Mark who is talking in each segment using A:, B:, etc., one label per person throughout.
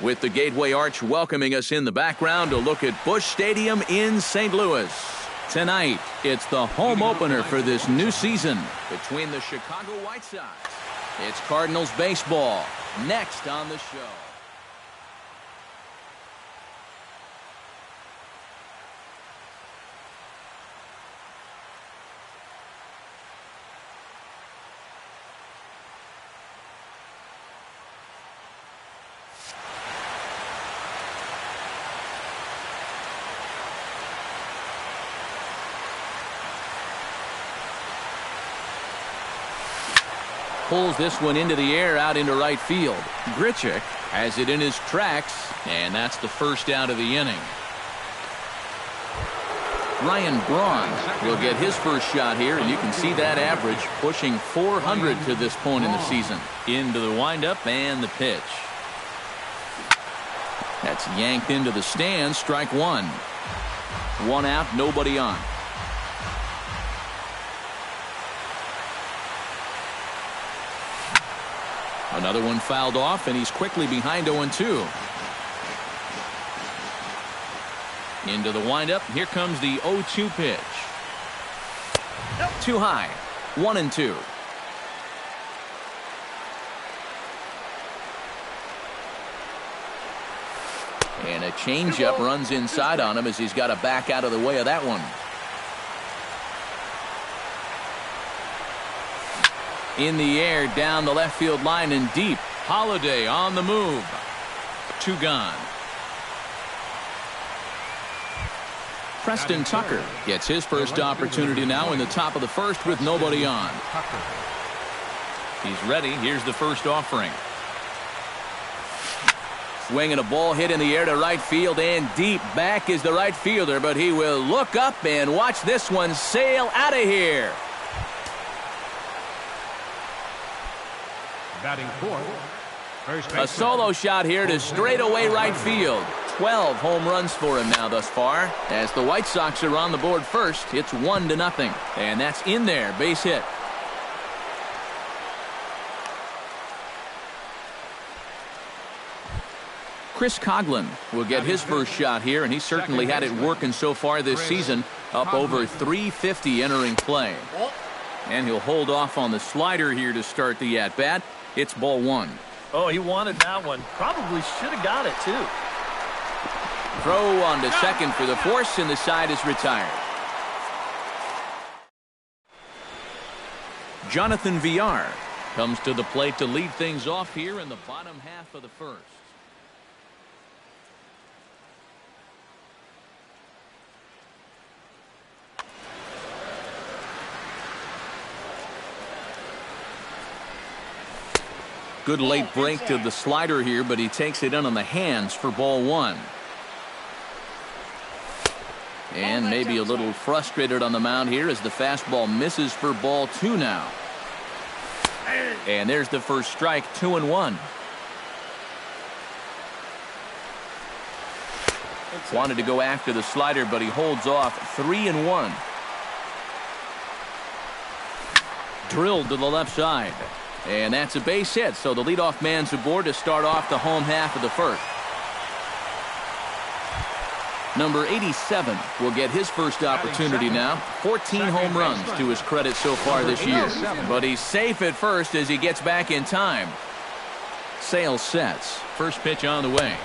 A: With the Gateway Arch welcoming us in the background, a look at Busch Stadium in St. Louis. Tonight, it's the home opener for this new season between the Chicago White Sox. It's Cardinals baseball next on the show. Pulls this one into the air out into right field. Grichuk has it in his tracks, and that's the first out of the inning. Ryan Braun will get his first shot here, and you can see that average pushing 400 to this point in the season. Into the windup and the pitch. That's yanked into the stands. Strike one. One out, nobody on. Another one fouled off, and he's quickly behind 0-2. Into the windup. Here comes the 0-2 pitch. Too high. 1-2. And a changeup runs inside on him as he's got to back out of the way of that one. In the air, down the left field line and deep. Holiday on the move. Two gone. Preston Tucker gets his first opportunity now in the top of the first with nobody on. He's ready. Here's the first offering. Swinging a ball hit in the air to right field and deep. Back is the right fielder, but he will look up and watch this one sail out of here.
B: Batting fourth.
A: A solo shot here to straightaway right field. 12 home runs for him now thus far. As the White Sox are on the board first, it's 1-0. And that's in there, base hit. Chris Coghlan will get his first shot here, and he certainly had it working so far this season. Up over 350 entering play. And he'll hold off on the slider here to start the at-bat. It's ball one.
C: Oh, he wanted that one. Probably should have got it, too.
A: Throw on to second for the force, and the side is retired. Jonathan Villar comes to the plate to lead things off here in the bottom half of the first. Good late break to the slider here, but he takes it in on the hands for ball one. And maybe a little frustrated on the mound here as the fastball misses for ball two now. And there's the first strike, 2-1. Wanted to go after the slider, but he holds off. 3-1. Drilled to the left side. And that's a base hit, so the leadoff man's aboard to start off the home half of the first. Number 87 will get his first opportunity now. 14 home runs to his credit so far this year. But he's safe at first as he gets back in time. Sale sets. First pitch on the way.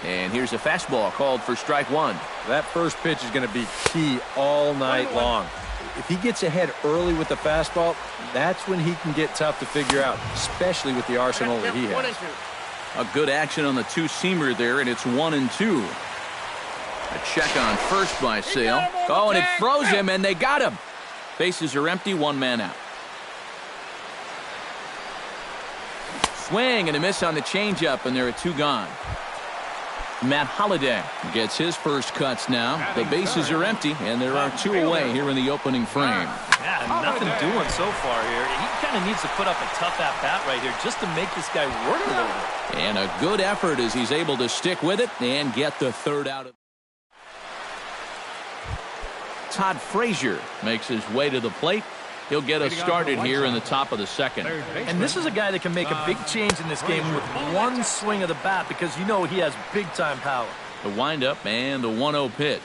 A: And here's a fastball called for strike one.
D: That first pitch is going to be key all night long. If he gets ahead early with the fastball, that's when he can get tough to figure out, especially with the arsenal that he has.
A: A good action on the two-seamer there, and it's 1-2. A check on first by Sale. Oh, and it froze him, and they got him. Bases are empty, one man out. Swing and a miss on the changeup, and there are two gone. Matt Holliday gets his first cuts now. The bases are empty, and there are two away here in the opening frame.
C: Yeah, nothing doing so far here. He kind of needs to put up a tough at-bat right here just to make this guy work a little bit.
A: And a good effort as he's able to stick with it and get the third out. Todd Frazier makes his way to the plate. He'll get us started here in the top of the second.
C: And this is a guy that can make a big change in this game with one swing of the bat because you know he has big-time power.
A: The windup and the 1-0 pitch.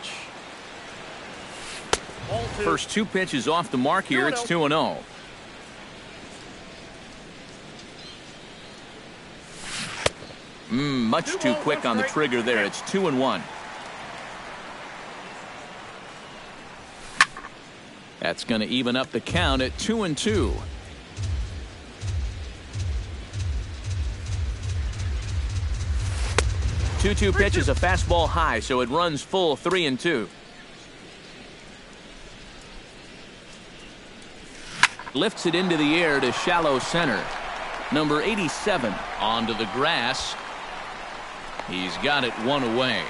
A: First two pitches off the mark here. It's 2-0. Much too quick on the trigger there. It's 2-1. That's going to even up the count at 2-2. Two pitch is a fastball high, so it runs full 3-2. Lifts it into the air to shallow center. Number 87 onto the grass. He's got it one away.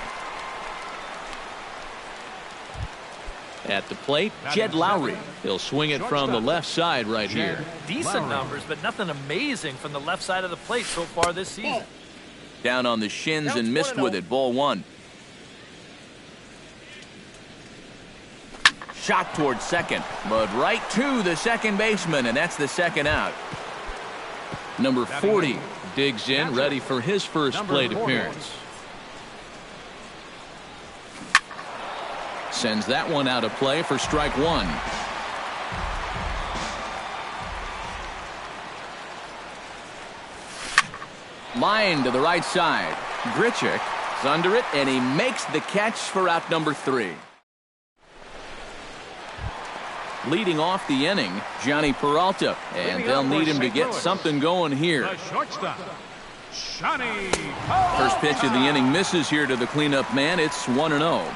A: At the plate, Jed Lowry. He'll swing it from the left side right here.
C: Decent numbers, but nothing amazing from the left side of the plate so far this season.
A: Down on the shins and missed with it. Ball one. Shot towards second, but right to the second baseman, and that's the second out. Number 40 digs in, ready for his first plate appearance. Sends that one out of play for strike one. Line to the right side. Grichuk is under it, and he makes the catch for out number 3. Leading off the inning, Johnny Peralta, and they'll need him to get something going here. First pitch of the inning misses here to the cleanup man. It's 1-0.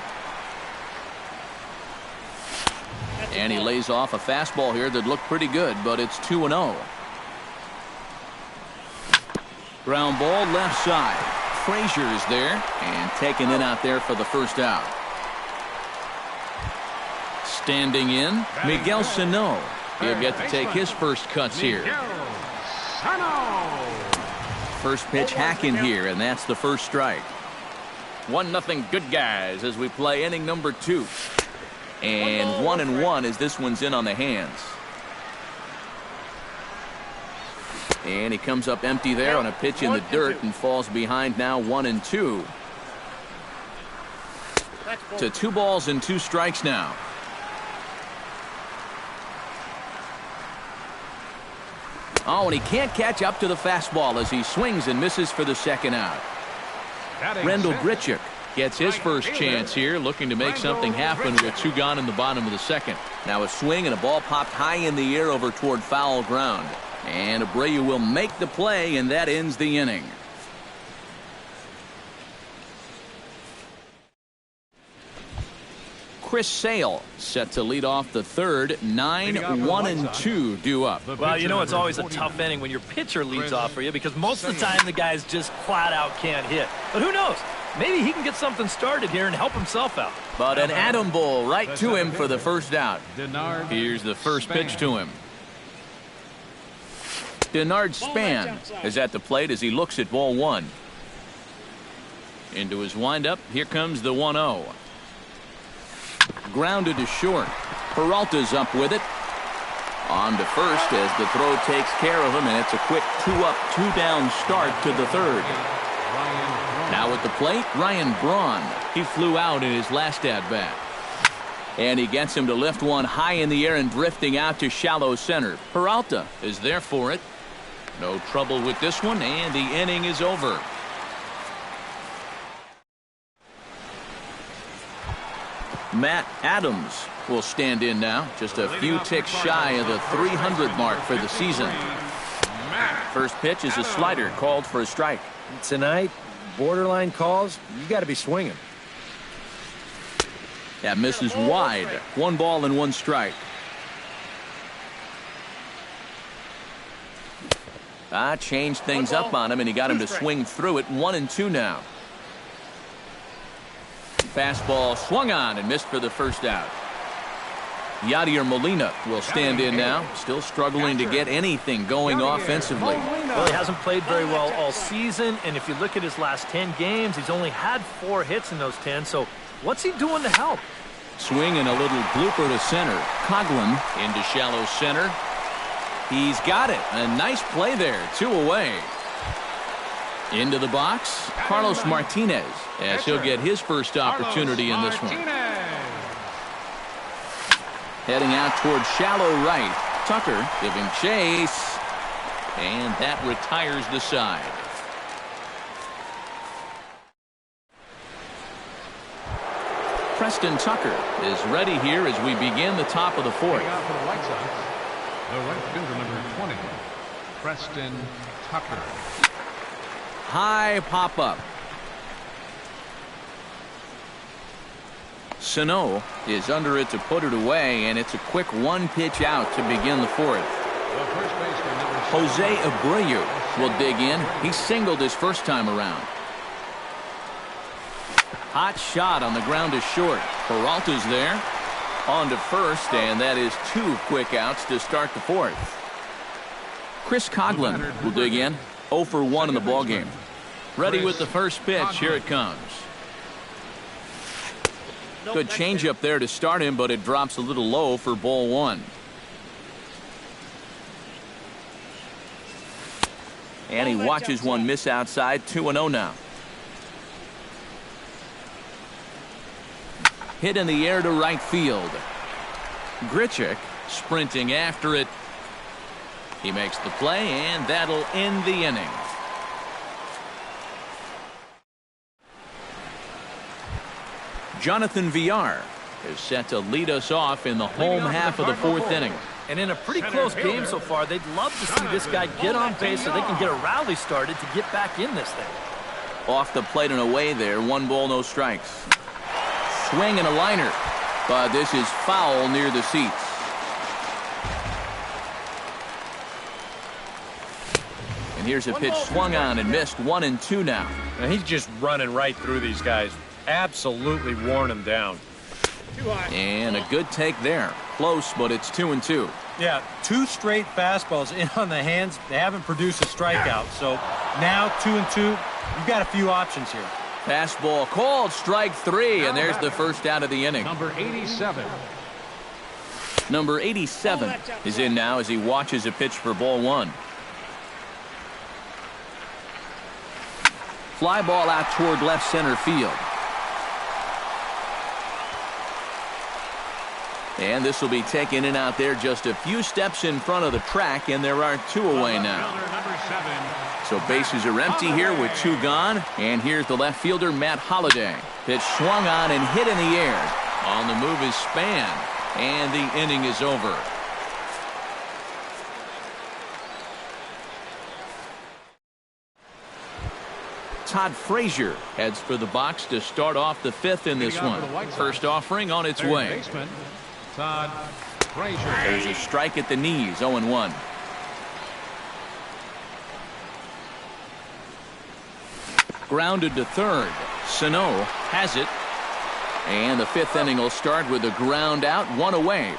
A: And he lays off a fastball here that looked pretty good, but it's 2-0. Ground ball left side. Frazier is there and taken in out there for the first out. Standing in, Miguel Sano. He'll get to take his first cuts here. First pitch hacking here, and that's the first strike. 1-0 good guys as we play inning number 2. And 1-1 as this one's in on the hands. And he comes up empty there on a pitch in the dirt and falls behind now 1-2. To 2 balls and 2 strikes now. Oh, and he can't catch up to the fastball as he swings and misses for the second out. Rendell Grichuk gets his first chance here, looking to make something happen with 2 gone in the bottom of the second. Now a swing and a ball popped high in the air over toward foul ground. And Abreu will make the play, and that ends the inning. Chris Sale set to lead off the third. 9-1-2 due up.
C: Well, you know it's always a tough inning when your pitcher leads off for you because most of the time the guys just flat out can't hit. But who knows? Maybe he can get something started here and help himself out.
A: But an Adam Bull right to him for the first out. Here's the first pitch to him. Denard Span is at the plate as he looks at ball 1. Into his windup. Here comes the 1-0. Grounded to short. Peralta's up with it. On to first as the throw takes care of him, and it's a quick 2-up, 2-down start to the third. Now at the plate, Ryan Braun. He flew out in his last at-bat. And he gets him to lift one high in the air and drifting out to shallow center. Peralta is there for it. No trouble with this one, and the inning is over. Matt Adams will stand in now, just a few ticks shy of the 300 mark for the season. First pitch is a slider called for a strike.
D: Tonight, borderline calls, you got to be swinging.
A: That misses wide. 1 ball and 1 strike. Changed things up on him, and he got him to swing through it. 1-2 now. Fastball swung on and missed for the first out. Yadier Molina will stand in now, still struggling to get anything going offensively.
C: Well, he hasn't played very well all season, and if you look at his last 10 games, he's only had 4 hits in those 10, so what's he doing to help?
A: Swing and a little blooper to center. Coughlin into shallow center. He's got it. A nice play there. 2 away. Into the box, Carlos Martinez, as he'll get his first opportunity in this one. Heading out toward shallow right. Tucker giving chase. And that retires the side. Preston Tucker is ready here as we begin the top of the fourth.
B: For the White Sox, the right fielder, number 20, Preston Tucker.
A: High pop up. Sano is under it to put it away, and it's a quick 1-pitch out to begin the fourth.
B: The first baseman, number 7,
A: Jose Abreu will dig in. He singled his first time around. Hot shot on the ground is short. Peralta's there. On to first, and that is 2 quick outs to start the fourth. Chris Coughlin will dig in. 0 for 1 in the ballgame. Ready with the first pitch. Here it comes. Good changeup there to start him, but it drops a little low for ball 1. And he watches one miss outside. 2-0 now. Hit in the air to right field. Grichuk sprinting after it. He makes the play, and that'll end the inning. Jonathan Villar is set to lead us off in the home half of the fourth inning.
C: And in a pretty close game so far, they'd love to see this guy get on base so they can get a rally started to get back in this thing.
A: Off the plate and away there. 1 ball, no strikes. Swing and a liner. But this is foul near the seats. And here's a pitch swung on and missed. 1-2 now.
D: Now he's just running right through these guys. Absolutely worn them down.
A: And a good take there. Close, but it's 2-2.
D: Yeah, 2 straight fastballs in on the hands. They haven't produced a strikeout. So now 2-2. You've got a few options here.
A: Fastball called, strike 3, and there's the first out of the inning.
B: number 87.
A: Number 87 is in now as he watches a pitch for ball 1. Fly ball out toward left center field. And this will be taken in out there just a few steps in front of the track, and there are 2 away now. So bases are empty here with 2 gone. And here's the left fielder, Matt Holliday. Pitch swung on and hit in the air. On the move is Span. And the inning is over. Todd Frazier heads for the box to start off the 5th in this one. First offering on its way.
B: Todd Frazier.
A: There's a strike at the knees, 0-1. Grounded to third. Sano has it. And the 5th inning will start with a ground out, 1 away.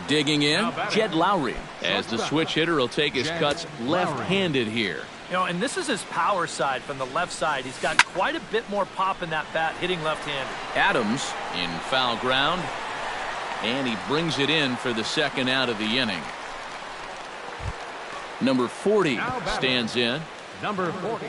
A: Digging in, Jed Lowry, as the switch hitter will take his cuts left-handed here.
C: You know, and this is his power side from the left side. He's got quite a bit more pop in that bat hitting left-handed.
A: Adams in foul ground. And he brings it in for the 2nd out of the inning. Number 40 stands in.
B: Number 40.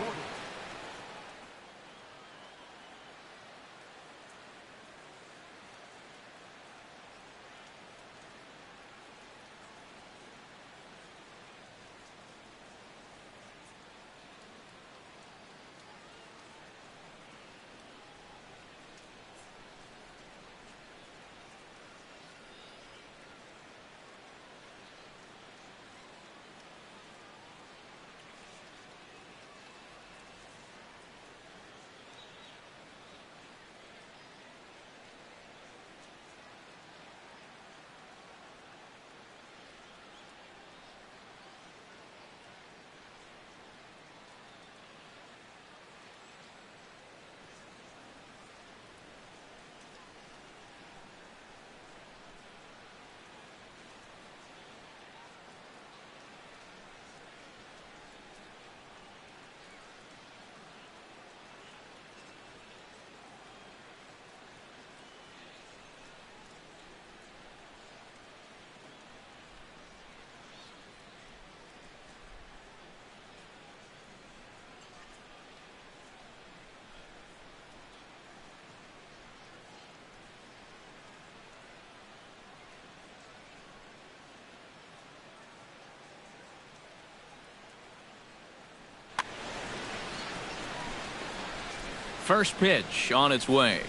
A: First pitch on its way.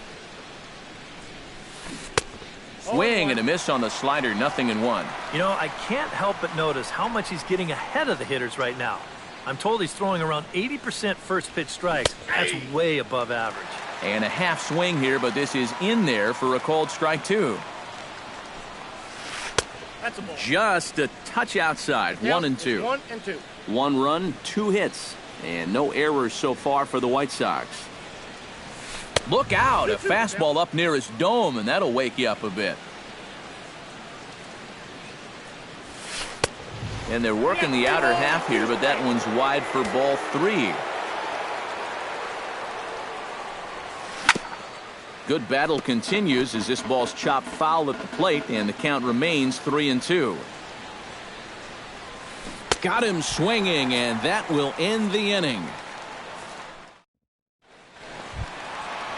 A: Swing and a miss on the slider, 0-1.
C: You know, I can't help but notice how much he's getting ahead of the hitters right now. I'm told he's throwing around 80% first pitch strikes. That's way above average.
A: And a half swing here, but this is in there for a called strike 2.
E: That's a ball.
A: Just a touch outside. 1-2.
E: 1-2.
A: 1 run, 2 hits, and no errors so far for the White Sox. Look out, a fastball up near his dome, and that'll wake you up a bit. And they're working the outer half here, but that one's wide for ball 3. Good battle continues as this ball's chopped foul at the plate, and the count remains 3-2. Got him swinging, and that will end the inning.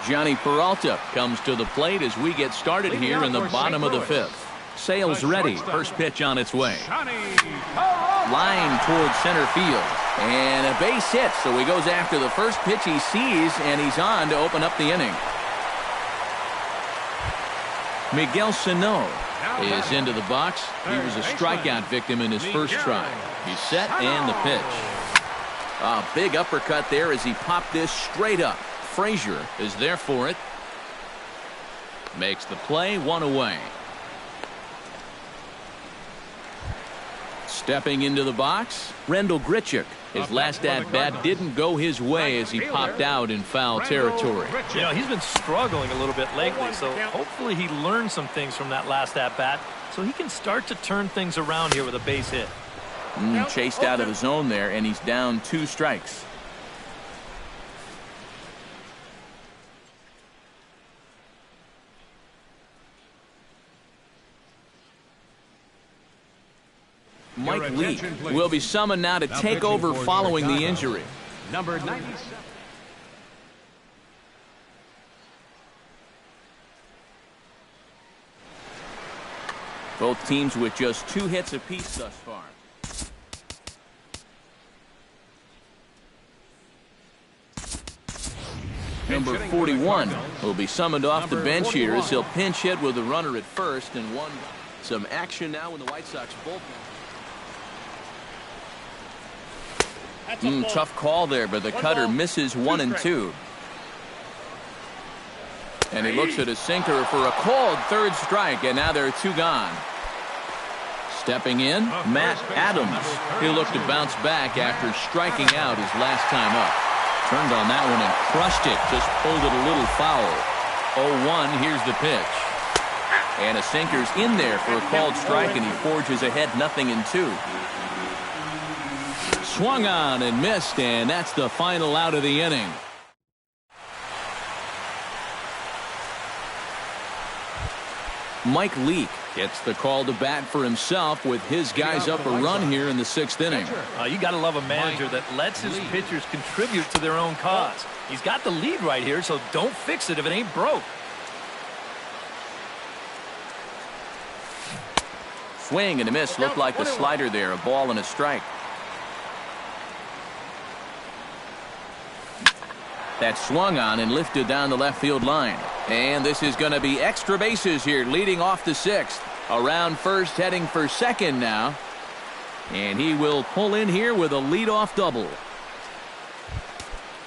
A: Johnny Peralta comes to the plate as we get started here in the bottom of the 5th. Sale's ready. First pitch on its way. Line towards center field. And a base hit, so he goes after the first pitch he sees, and he's on to open up the inning. Miguel Sano is into the box. He was a strikeout victim in his first try. He's set, and the pitch. A big uppercut there as he popped this straight up. Frazier is there for it. Makes the play, 1 away. Stepping into the box, Rendell Grichuk. His last at-bat didn't go his way as he popped out in foul territory.
C: You know, he's been struggling a little bit lately, so hopefully he learned some things from that last at-bat so he can start to turn things around here with a base hit.
A: Chased out of the zone there, and he's down 2 strikes. Mike Leake will be summoned now to take over following the injury.
B: Number 97.
A: Both teams with just 2 hits apiece thus far. Number 41 will be summoned off the bench here as he'll pinch hit with a runner at first and 1. Some action now in the White Sox bullpen. Tough call there, but the cutter misses 1 and 2. And he looks at his sinker for a called 3rd strike, and now there are 2 gone. Stepping in, Matt Adams. He'll look to bounce back after striking out his last time up. Turned on that one and crushed it, just pulled it a little foul. 0-1, here's the pitch. And a sinker's in there for a called strike, and he forges ahead 0-2. Swung on and missed, and that's the final out of the inning. Mike Leake gets the call to bat for himself with his guys up a run here in the 6th inning.
C: You got to love a manager that lets his pitchers contribute to their own cause. He's got the lead right here, so don't fix it if it ain't broke.
A: Swing and a miss. Looked like the slider there. A ball and a strike. That swung on and lifted down the left field line. And this is going to be extra bases here leading off the 6th. Around first, heading for second now. And he will pull in here with a leadoff double.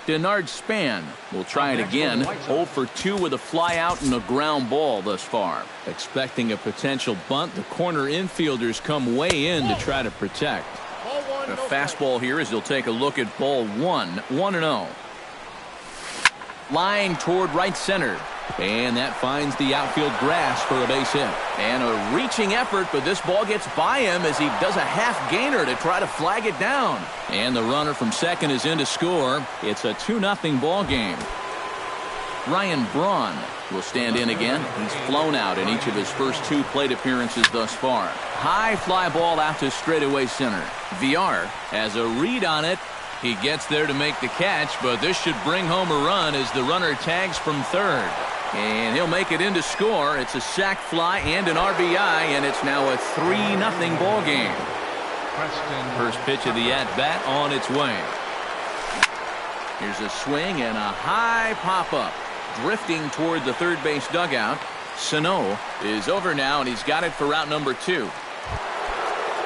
A: Denard Span will try it again. 0 for 2 with a fly out and a ground ball thus far. Expecting a potential bunt, the corner infielders come way in to try to protect. A fastball here as he'll take a look at ball 1. 1-0. Line toward right center. And that finds the outfield grass for a base hit. And a reaching effort, but this ball gets by him as he does a half gainer to try to flag it down. And the runner from second is in to score. It's a 2-0 ball game. Ryan Braun will stand in again. He's flown out in each of his first 2 plate appearances thus far. High fly ball out to straightaway center. VR has a read on it. He gets there to make the catch, but this should bring home a run as the runner tags from third. And he'll make it in to score. It's a sac fly and an RBI, and it's now a 3-0 ball game. First pitch of the at-bat on its way. Here's a swing and a high pop-up. Drifting toward the third base dugout. Sano is over now, and he's got it for route number 2.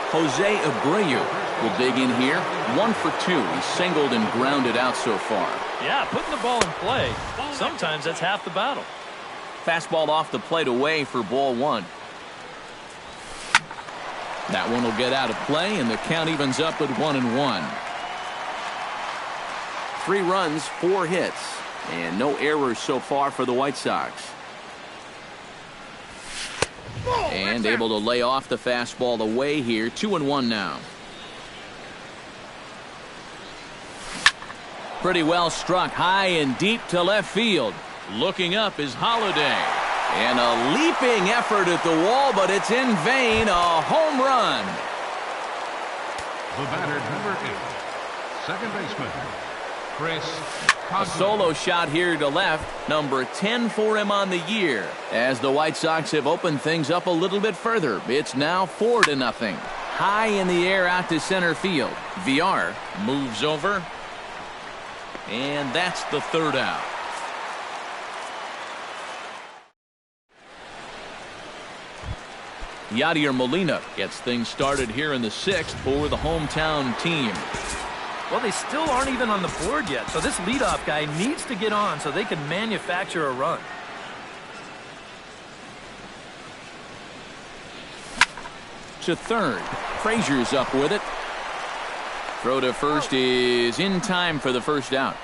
A: Jose Abreu will dig in here. 1 for 2. He's singled and grounded out so far.
C: Yeah, putting the ball in play, sometimes that's half the battle.
A: Fastball off the plate away for ball 1. That one will get out of play, and the count evens up at 1-1. 3 runs, 4 hits, and no errors so far for the White Sox. And able to lay off the fastball away here. 2-1 now. Pretty well struck high and deep to left field. Looking up is Holiday. And a leaping effort at the wall, but it's in vain. A home run.
B: The batter, number 8, second baseman, Chris
A: A solo shot here to left. Number 10 for him on the year. As the White Sox have opened things up a little bit further. It's now 4-0. High in the air out to center field. Villar moves over. And that's the 3rd out. Yadier Molina gets things started here in the 6th for the hometown team.
C: Well, they still aren't even on the board yet, so this leadoff guy needs to get on so they can manufacture a run.
A: To third. Frazier's up with it. Throw to first is in time for the 1st out.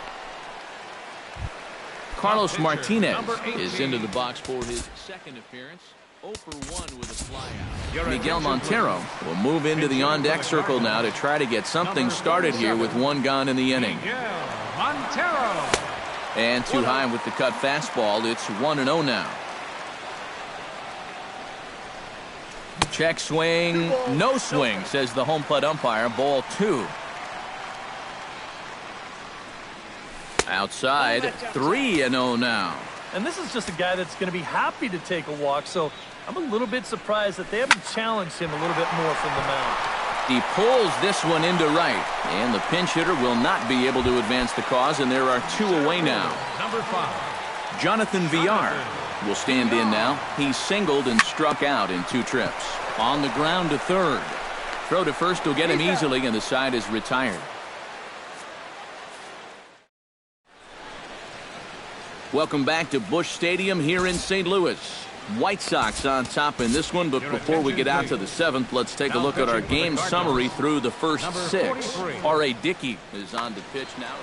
A: Carlos Martinez is into the box for his 2nd appearance. 0 for 1 with a flyout. Miguel Montero will move into the on-deck circle now to try to get something started here with 1 gone in the inning. And too high with the cut fastball. It's 1-0 now. Check swing. No swing, says the home plate umpire. Ball 2. Outside. 3-0 now.
C: And this is just a guy that's going to be happy to take a walk, so I'm a little bit surprised that they haven't challenged him a little bit more from the mound.
A: He pulls this one into right, and the pinch hitter will not be able to advance the cause, and there are 2 away now.
B: number 5.
A: Jonathan Villar will stand in now. He's singled and struck out in 2 trips. On the ground to third. Throw to first will get him easily, and the side is retired. Welcome back to Busch Stadium here in St. Louis. White Sox on top in this one, but before we get out to the 7th, let's take a look at our game summary through the first 6. R.A. Dickey is on to pitch now.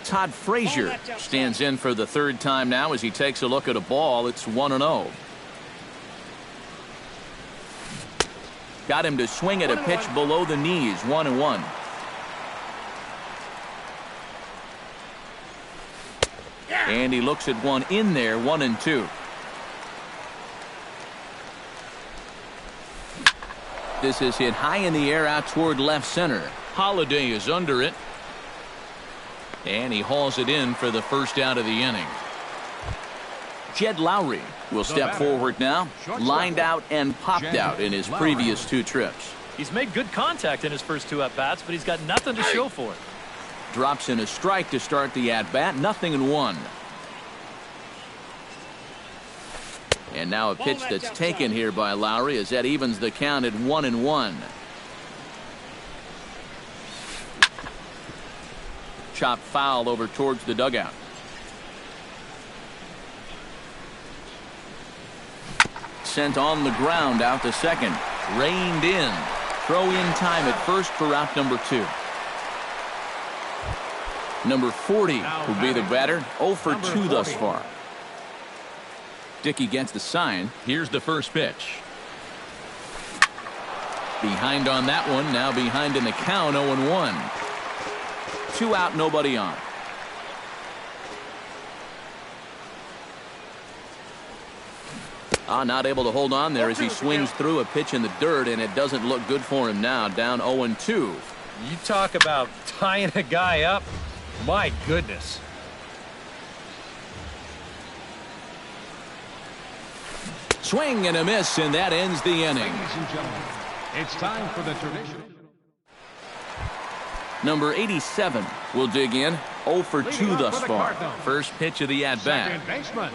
A: Todd Frazier stands in for the 3rd time now as he takes a look at a ball. It's 1-0. Got him to swing at a pitch below the knees. 1-1. And he looks at one in there. 1-2. This is hit high in the air out toward left center. Holiday is under it. And he hauls it in for the 1st out of the inning. Jed Lowry will step forward now. Lined out and popped out in his previous 2 trips.
C: He's made good contact in his first 2 at-bats, but he's got nothing to show for it.
A: Drops in a strike to start the at-bat. 0-1. And now a pitch that's taken here by Lowry as that evens the count at 1-1. Chop foul over towards the dugout. Sent on the ground out to second. Reined in. Throw in time at first for out number 2. Number 40 will be the batter. 0 for 2 thus far. Dickey gets the sign. Here's the first pitch. Behind on that one. Now behind in the count. 0-1. 2 out, nobody on. Not able to hold on there as he swings through a pitch in the dirt, and it doesn't look good for him now. Down 0-2.
D: You talk about tying a guy up. My goodness.
A: Swing and a miss, and that ends the inning.
B: It's time for the traditional.
A: Number 87 will dig in. 0 for 2 thus far. First pitch of the at-bat.
B: Second baseman,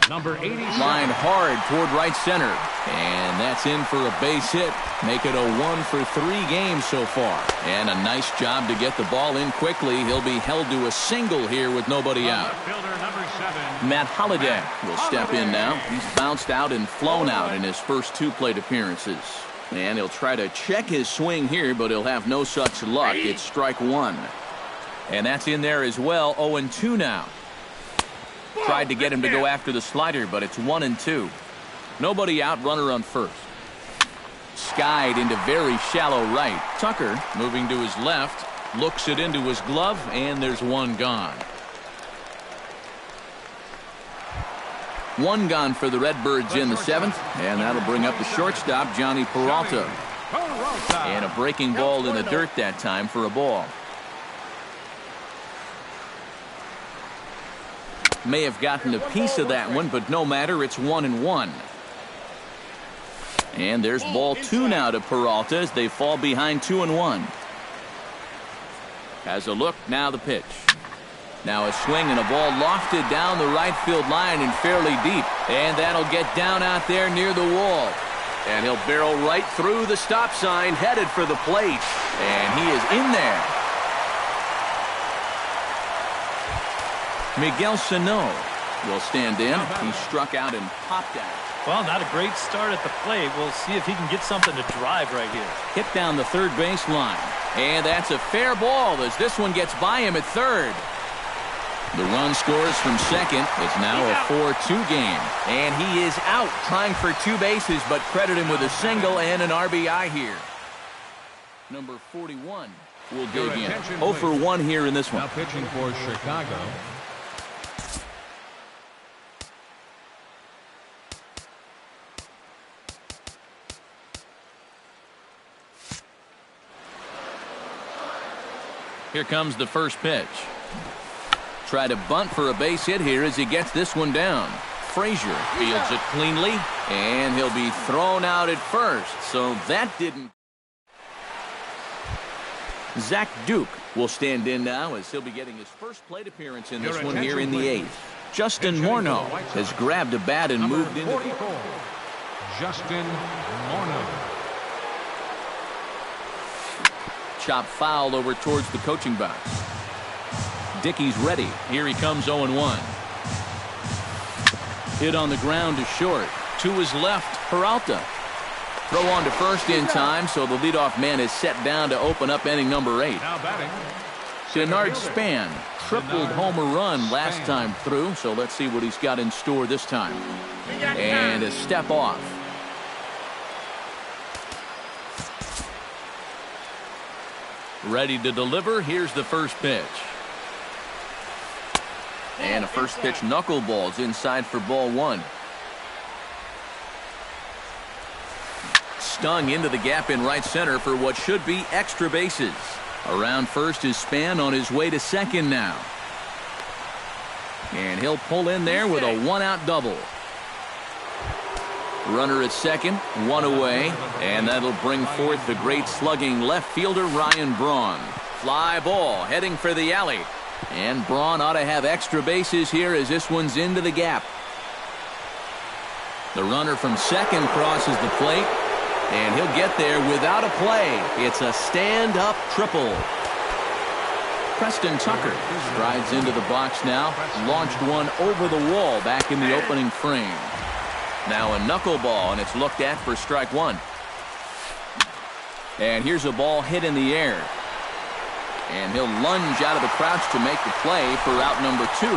B: number 87.
A: Line hard toward right center. And that's in for a base hit. Make it a 1 for 3 games so far. And a nice job to get the ball in quickly. He'll be held to a single here with nobody out.
B: Fielder number 7.
A: Matt Holliday will step in now. He's bounced out and flown out in his first 2 plate appearances. And he'll try to check his swing here, but he'll have no such luck. It's strike 1. And that's in there as well. 0-2 now. Tried to get him to go after the slider, but it's 1-2. Nobody out, runner on first. Skied into very shallow right. Tucker moving to his left, looks it into his glove, and there's 1 gone. 1 gone for the Redbirds in the 7th, and that'll bring up the shortstop, Johnny Peralta. And a breaking ball in the dirt that time for a ball. May have gotten a piece of that one, but no matter, it's 1-1. And there's ball 2 now to Peralta as they fall behind 2-1. Has a look, now the pitch. Now a swing and a ball lofted down the right field line and fairly deep. And that'll get down out there near the wall. And he'll barrel right through the stop sign, headed for the plate. And he is in there. Miguel Sano will stand in. He struck out and popped out.
C: Well, not a great start at the plate. We'll see if he can get something to drive right here.
A: Hit down the third base line. And that's a fair ball as this one gets by him at third. The run scores from second. It's now a 4-2 game. And he is out trying for 2 bases, but credit him with a single and an RBI here. Number 41 will dig in. 0 for 1 here in this one.
B: Now pitching for Chicago.
A: Here comes the first pitch. Try to bunt for a base hit here as he gets this one down. Frazier fields it cleanly, and he'll be thrown out at first. So that didn't. Zach Duke will stand in now as he'll be getting his first plate appearance in this one here in the 8th. Justin Morneau has grabbed a bat and moved into the...
B: Justin Morneau.
A: Chop foul over towards the coaching box. Dickey's ready. Here he comes 0-1. Hit on the ground to short. To his left, Peralta. Throw on to first in time, so the leadoff man is set down to open up inning number 8.
B: Now batting.
A: Denard Span tripled homer run last time through, so let's see what he's got in store this time. And a step off. Ready to deliver. Here's the first pitch. And a first pitch knuckleballs inside for ball 1. Stung into the gap in right center for what should be extra bases. Around first is Span on his way to second now. And he'll pull in there with a 1-out double. Runner at second, 1 away, and that'll bring forth the great slugging left fielder Ryan Braun. Fly ball heading for the alley. And Braun ought to have extra bases here as this one's into the gap. The runner from second crosses the plate, and he'll get there without a play. It's a stand-up triple. Preston Tucker strides into the box now, launched one over the wall back in the opening frame. Now a knuckleball, and it's looked at for strike 1. And here's a ball hit in the air. And he'll lunge out of the crouch to make the play for out number 2.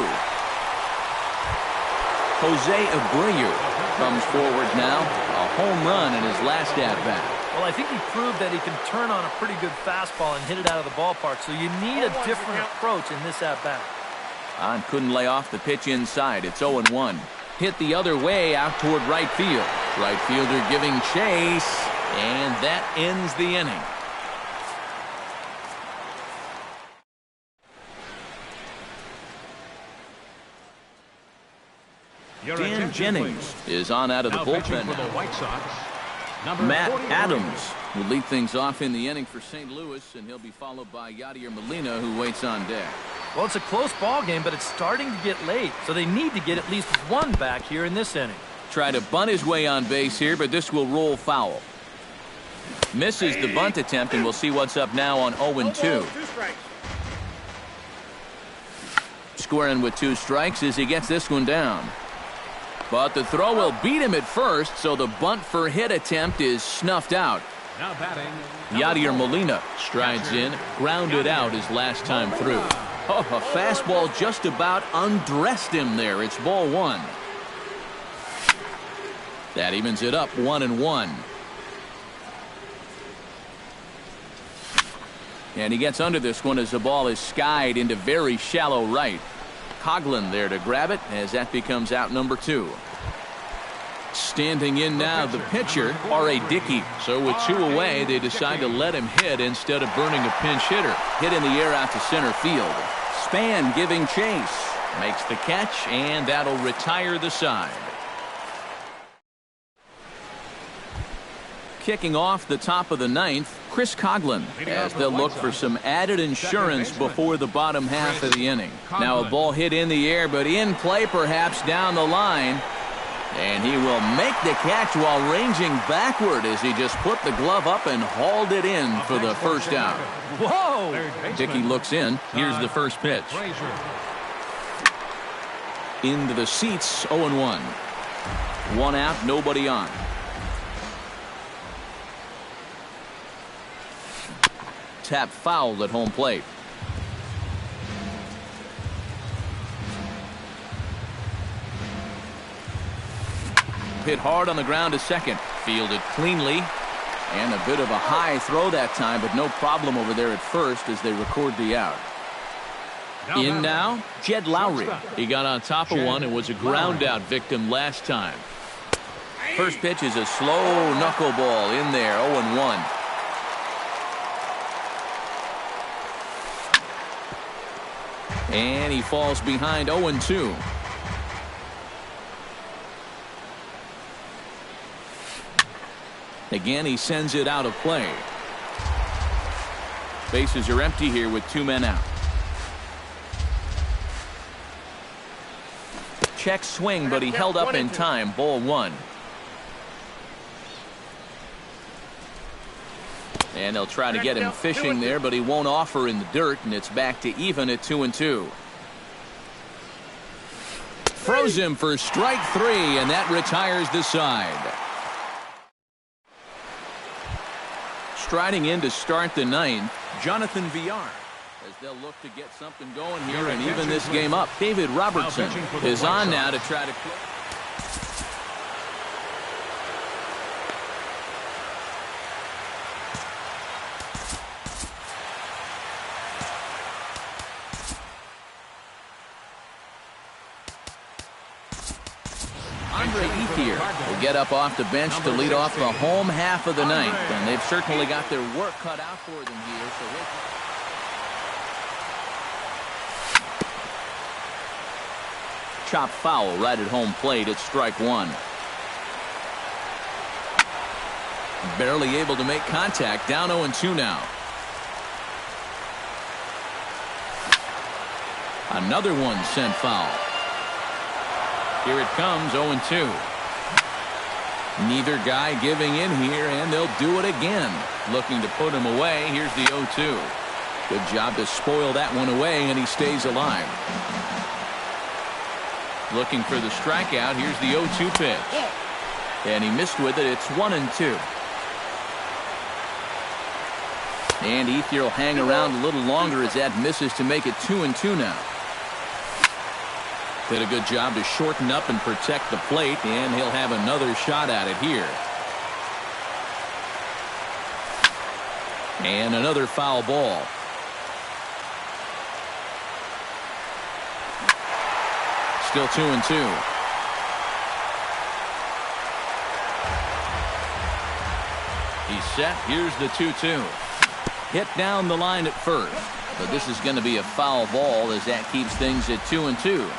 A: Jose Abreu comes forward now. A home run in his last at-bat.
C: Well, I think he proved that he can turn on a pretty good fastball and hit it out of the ballpark, so you need a different approach in this at-bat.
A: Hahn couldn't lay off the pitch inside. It's 0-1. Hit the other way out toward right field. Right fielder giving chase, and that ends the inning. Dan Jennings is on out of the bullpen
B: for the
A: now.
B: White Sox,
A: Matt Adams will lead things off in the inning for St. Louis, and he'll be followed by Yadier Molina, who waits on deck.
C: Well, it's a close ball game, but it's starting to get late, so they need to get at least one back here in this inning.
A: Try to bunt his way on base here, but this will roll foul. Misses the bunt attempt, and we'll see what's up now on 0-2. Squaring with 2 strikes as he gets this one down. But the throw will beat him at first, so the bunt for hit attempt is snuffed out.
B: Now batting,
A: Yadier Molina strides in, grounded out his last time through. Oh, a fastball just about undressed him there. It's ball 1. That evens it up 1-1. And he gets under this one as the ball is skied into very shallow right. Coghlan there to grab it as that becomes out number 2. Standing in now, the pitcher, R.A. Dickey. So with 2 away, they decide to let him hit instead of burning a pinch hitter. Hit in the air out to center field. Span giving chase. Makes the catch, and that'll retire the side. Kicking off the top of the 9th, Chris Coghlan, as they'll look for some added insurance before the bottom half of the inning. Now a ball hit in the air, but in play perhaps down the line. And he will make the catch while ranging backward as he just put the glove up and hauled it in for the first out.
C: Whoa!
A: Dickey looks in. Here's the first pitch. Into the seats, 0-1. 1 out, nobody on. Tap fouled at home plate. Hit hard on the ground to second. Fielded cleanly. And a bit of a high throw that time, but no problem over there at first as they record the out. In now, Jed Lowry. He got on top of one and was a ground out victim last time. First pitch is a slow knuckleball in there, 0-1. And he falls behind 0-2. Again, he sends it out of play. Bases are empty here with 2 men out. Check swing, but he held up in time. Ball 1. And they'll try to get him fishing there, but he won't offer in the dirt, and it's back to even at 2-2. Froze him for strike 3, and that retires the side. Striding in to start the 9th, Jonathan Villar, as they'll look to get something going here and even this game up. David Robertson is on now to try to close. Will get up off the bench to lead off the home half of the 9th, and they've certainly got their work cut out for them here. So chop foul right at home plate. It's strike 1. Barely able to make contact. Down 0-2 now. Another one sent foul. Here it comes, 0-2. Neither guy giving in here, and they'll do it again. Looking to put him away. Here's the 0-2. Good job to spoil that one away, and he stays alive. Looking for the strikeout. Here's the 0-2 pitch. And he missed with it. It's 1-2. And Ethier will hang around a little longer as that misses to make it 2-2 now. Did a good job to shorten up and protect the plate, and he'll have another shot at it here. And another foul ball. Still 2-2. He's set. Here's the 2-2. Hit down the line at first, but this is going to be a foul ball as that keeps things at 2-2.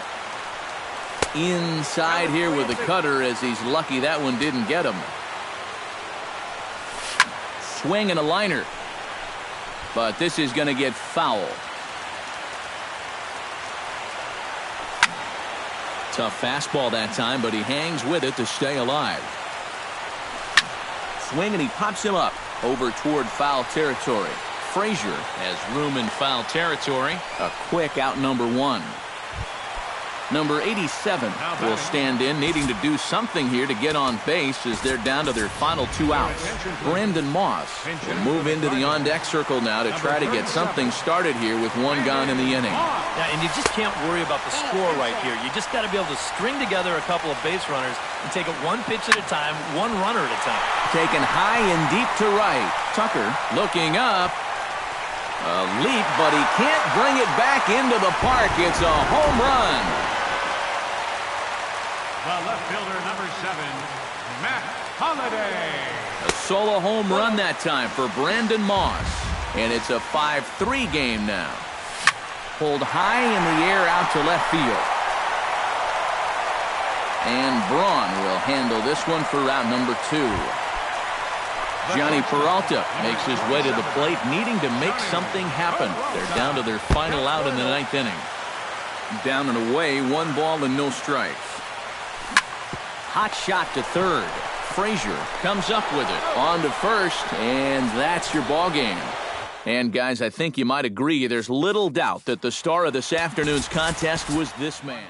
A: Inside here with the cutter as he's lucky that one didn't get him. swing and a liner. But this is going to get foul. Tough fastball that time, but he hangs with it to stay alive. Swing, and he pops him up over toward foul territory. Frazier has room in foul territory. A quick out number 1. Number 87 will stand in, needing to do something here to get on base as they're down to their final 2 outs. Brandon Moss will move into the on-deck circle now to try to get something started here with 1 gone in the inning.
C: Yeah, and you just can't worry about the score right here. You just got to be able to string together a couple of base runners and take it 1 pitch at a time, 1 runner at a time.
A: Taken high and deep to right. Tucker looking up. A leap, but he can't bring it back into the park. It's a home run.
B: The left fielder, number 7, Matt Holliday.
A: A solo home run that time for Brandon Moss. And it's a 5-3 game now. Pulled high in the air out to left field. And Braun will handle this one for route number 2. Johnny Peralta makes his way to the plate, needing to make something happen. They're down to their final out in the 9th inning. Down and away, 1 ball and no strikes. Hot shot to third. Frazier comes up with it on to first, and that's your ball game. And guys, I think you might agree there's little doubt that the star of this afternoon's contest was this man.